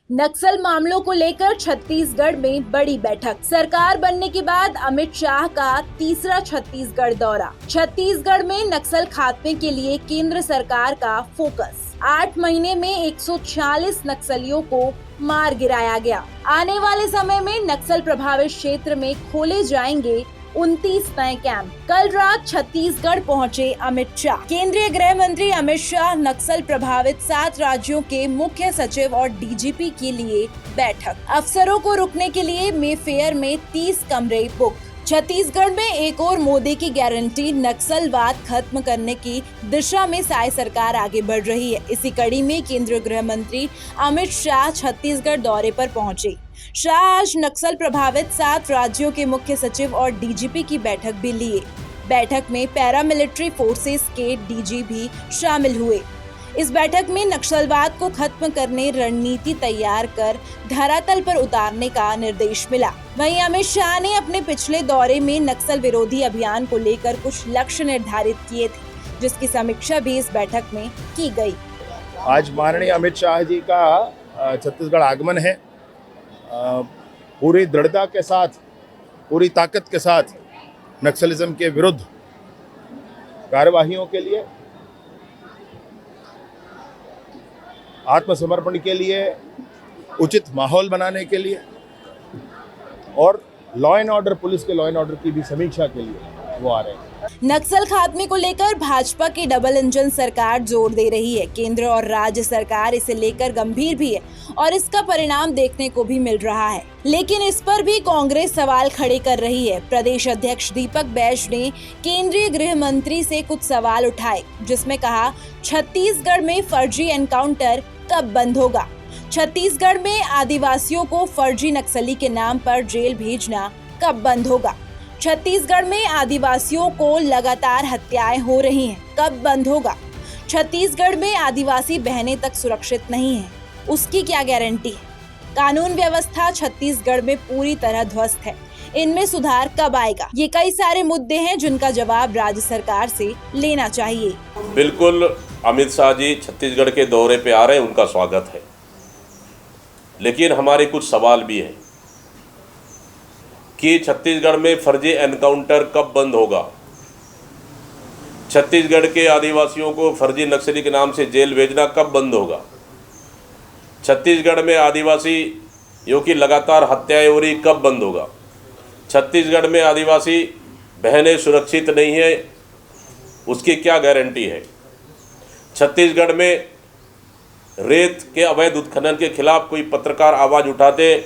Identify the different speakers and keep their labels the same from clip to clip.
Speaker 1: नक्सल मामलों को लेकर छत्तीसगढ़ में बड़ी बैठक। सरकार बनने के बाद अमित शाह का तीसरा छत्तीसगढ़ दौरा। छत्तीसगढ़ में नक्सल खात्मे के लिए केंद्र सरकार का फोकस। 8 महीने में 146 नक्सलियों को मार गिराया गया। आने वाले समय में नक्सल प्रभावित क्षेत्र में खोले जाएंगे 29 नए कैंप। कल रात छत्तीसगढ़ पहुंचे अमित शाह। केंद्रीय गृह मंत्री अमित शाह नक्सल प्रभावित 7 राज्यों के मुख्य सचिव और डीजीपी के लिए बैठक। अफसरों को रुकने के लिए मेफेयर में 30 कमरे बुक। छत्तीसगढ़ में एक और मोदी की गारंटी, नक्सलवाद खत्म करने की दिशा में साई सरकार आगे बढ़ रही है। इसी कड़ी में केंद्रीय गृह मंत्री अमित शाह छत्तीसगढ़ दौरे पर पहुंचे। शाह आज नक्सल प्रभावित 7 राज्यों के मुख्य सचिव और डीजीपी की बैठक भी लिए। बैठक में पैरामिलिट्री फोर्सेस के डीजी भी शामिल हुए। इस बैठक में नक्सलवाद को खत्म करने रणनीति तैयार कर धरातल पर उतारने का निर्देश मिला। वहीं अमित शाह ने अपने पिछले दौरे में नक्सल विरोधी अभियान को लेकर कुछ लक्ष्य निर्धारित किए थे, जिसकी समीक्षा भी इस बैठक में की गई।
Speaker 2: आज माननीय अमित शाह जी का छत्तीसगढ़ आगमन है। पूरी दृढ़ता के साथ, पूरी ताकत के साथ नक्सलिज्म के विरुद्ध कार्यवाहियों के लिए, आत्मसमर्पण के लिए, उचित माहौल बनाने के लिए और लॉ एंड ऑर्डर, पुलिस के लॉ एंड ऑर्डर की भी समीक्षा के लिए वो आ रहे हैं।
Speaker 1: नक्सल खात्मे को लेकर भाजपा की डबल इंजन सरकार जोर दे रही है। केंद्र और राज्य सरकार इसे लेकर गंभीर भी है और इसका परिणाम देखने को भी मिल रहा है। लेकिन इस पर भी कांग्रेस सवाल खड़े कर रही है। प्रदेश अध्यक्ष दीपक बैज ने केंद्रीय गृह मंत्री से कुछ सवाल उठाए, जिसमें कहा, छत्तीसगढ़ में फर्जी एनकाउंटर कब बंद होगा? छत्तीसगढ़ में आदिवासियों को फर्जी नक्सली के नाम पर जेल भेजना कब बंद होगा? छत्तीसगढ़ में आदिवासियों को लगातार हत्याएं हो रही हैं, कब बंद होगा? छत्तीसगढ़ में आदिवासी बहनें तक सुरक्षित नहीं हैं, उसकी क्या गारंटी है? कानून व्यवस्था छत्तीसगढ़ में पूरी तरह ध्वस्त है, इनमें सुधार कब आएगा? ये कई सारे मुद्दे हैं जिनका जवाब राज्य सरकार से लेना चाहिए।
Speaker 3: बिल्कुल, अमित शाह जी छत्तीसगढ़ के दौरे पे आ रहे हैं, उनका स्वागत है, लेकिन हमारे कुछ सवाल भी हैं कि छत्तीसगढ़ में फर्जी एनकाउंटर कब बंद होगा? छत्तीसगढ़ के आदिवासियों को फर्जी नक्सली के नाम से जेल भेजना कब बंद होगा? छत्तीसगढ़ में आदिवासियों की लगातार हत्याएं हो रही, कब बंद होगा? छत्तीसगढ़ में आदिवासी बहनें सुरक्षित नहीं है, उसकी क्या गारंटी है? छत्तीसगढ़ में रेत के अवैध उत्खनन के खिलाफ कोई पत्रकार आवाज़ उठाते,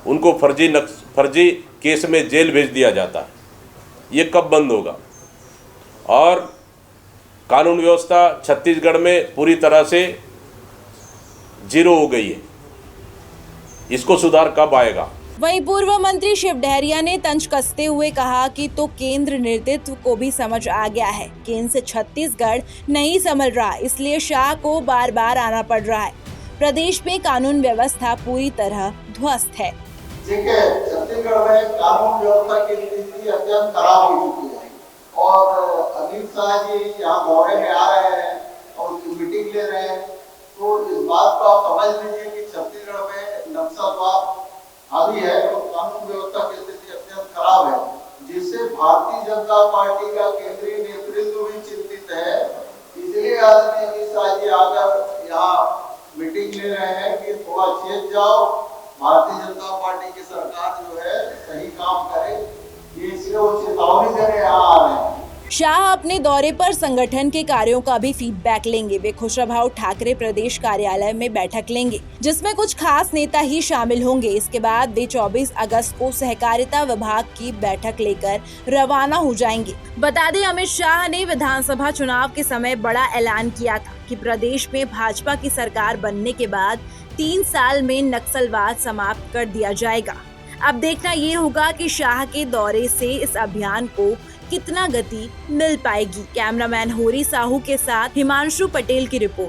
Speaker 3: उनको फर्जी केस में जेल भेज दिया जाता है, ये कब बंद होगा? और कानून व्यवस्था छत्तीसगढ़ में पूरी तरह से जीरो हो गई है, इसको सुधार कब आएगा?
Speaker 1: वहीं पूर्व मंत्री शिव डहरिया ने तंज कसते हुए कहा कि तो केंद्र नेतृत्व को भी समझ आ गया है कि इनसे छत्तीसगढ़ नहीं संभल रहा, इसलिए शाह को बार बार आना पड़ रहा है। प्रदेश में कानून व्यवस्था पूरी तरह ध्वस्त है।
Speaker 4: देखिए, छत्तीसगढ़ में कानून व्यवस्था की स्थिति अत्यंत खराब हो चुकी है और अमित शाह जी यहाँ दौरे में आ रहे हैं और उसकी मीटिंग ले रहे हैं, तो इस बात को आप समझ लीजिए कि छत्तीसगढ़ में नक्सलवाद हावी है और कानून व्यवस्था की स्थिति अत्यंत खराब है, जिससे भारतीय जनता पार्टी का केंद्रीय नेतृत्व भी चिंतित है। इसलिए आदरणीय अमित शाह जी आकर यहाँ मीटिंग ले रहे हैं कि थोड़ा चेत जाओ, भारतीय जनता पार्टी की सरकार जो है सही काम करे, ये इसलिए वो चेतावनी देने यहाँ आ रहे हैं।
Speaker 1: शाह अपने दौरे पर संगठन के कार्यों का भी फीडबैक लेंगे। वे खुशराम ठाकरे प्रदेश कार्यालय में बैठक लेंगे, जिसमें कुछ खास नेता ही शामिल होंगे। इसके बाद वे 24 अगस्त को सहकारिता विभाग की बैठक लेकर रवाना हो जाएंगे। बता दें, अमित शाह ने विधानसभा चुनाव के समय बड़ा ऐलान किया था कि प्रदेश में भाजपा की सरकार बनने के बाद 3 साल में नक्सलवाद समाप्त कर दिया जाएगा। अब देखना ये होगा कि शाह के दौरे से इस अभियान को कितना गति मिल पाएगी। कैमरामैन होरी साहू के साथ हिमांशु पटेल की रिपोर्ट।